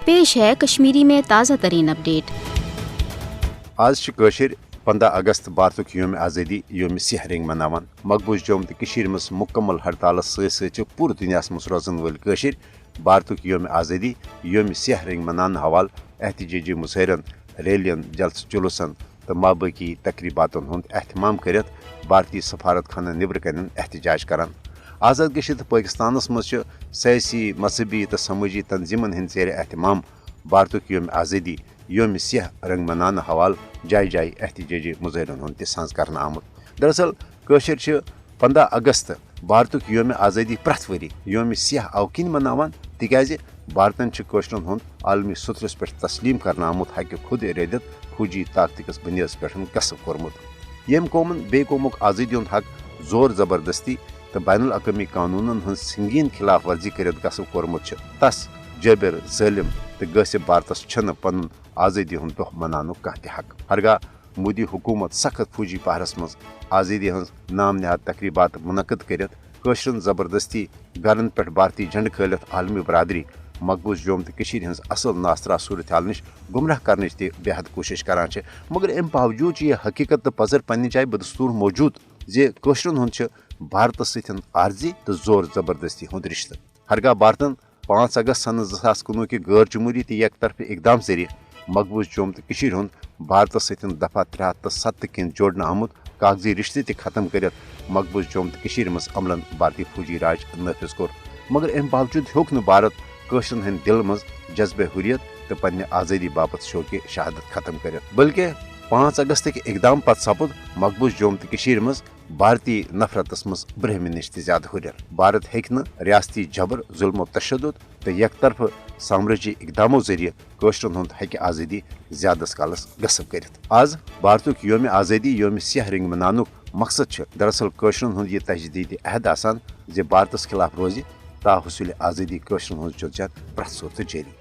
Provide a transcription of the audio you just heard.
पेश है कश्मीरी में ताज़ा तरीन अपडेट। आज 15 अगस्त भारत योम आज़ादी योम सिहरिंग मनावान। मकबूज जोम तो मज मुकम्मल हड़ताल सत पूरे दुनिया मज रोजन वल भारत योम आज़ादी योम सिहरिंग मनाने हवाल एहतजाजी मुजाहरन, रैलियन, जलस जुलूसन तो माबाकी तकरीबातन हुंद एहतमाम कर भारतीय सफारत खाना निबर कन एहतजाज करान। आज़ाद गशित पाकिस्तानस मज सियासी, मजहबी तो समाजी तंजीमन हंद जेर एहतमाम भारत योम आज़ादी योम सिह रंग मनाने हवाल जाय जाय एहतजाजी मुजाहरन हुंद तंज कर आमुत। दरअसल 15 अगस्त भारत योम आज़ादी प्रथ वरी योम सिह अवकिन मनावान तिकाज भारतन कशरन हुंद आलमी सतरस पे तस्लीम कर आमुत हक खुद इरादत फौजी ताकतिकस बुनियाद पे गसब कोरमुत। यम कौमन बे कौमुक आज़ादी हुंद हक जोर जबरदस्ती तो बैनुल अक़वामी कानूनन हंज संगीन खिलाफ वर्जी कर गसब कोरमुत तस जबर ज़ालिम तो गसिब भारतस छन पन आज़ादी हुंद दह मनानुक कह हक। हरगा मोदी हुकूमत सख्त फौजी पहरस मज आज़ादी हंज नाम नहाद तकरीबात मुनक़द कर कशरन जबरदस्ती गरन पे भारतीय झंड खलित आलमी बरदरी मकबूज जोम तो हंज असल नासरा सूरत हाल नश गुमराह करने बेहद कोशिश करान। मगर अम बावजूद यह हकीकत तो पजर पन्ने जाय बदस्तूर मौजूद जे कशरन हुंद भारत सतन आर्जी तो जोर जबरदस्ती हुंद रिश्त। हरगा भारतन 5 अगस्त सन 2019 के गैर जमहूरी तो एक तरफ इकदाम जरिए मकबूज जोम तो हुंद भारत सतन दफा 307 कन जोड़ना आमुत कागजी रिश्ते ते खत्म कर मकबूज जोम तो मज अमलन भारतीय फौजी राज नाफिज कोर। मगर अम बावजूद होक न भारत कशरन हंद दिल मज जज्बे हुरियत तो पन्ने आज़ादी बाबत शौक शहादत खत्म कर, बल्कि 5 अगस्त के इकदाम पत सपुद मकबूज जोम तो मज भारतीय नफरतस मज ब्रहम नश ज्यादा हुर। भारत हेक न रियासती जबर, जुल्म तशद्दुद तो एक तरफ साम्राज्य इकदामों जरिए कशरन हुंद हक आज़ादी ज्यादा कालस गसब कर। आज भारत योम आज़ादी योम सिहरिंग मनानुक मकसद दरअसल कशरन हुंद यह तजदीद अहद आसान जे भारतस खिलाफ रोज ताहुसूल आज़ादी कशरन हुंद जद्दोजहद प्रथ सूरत जारी।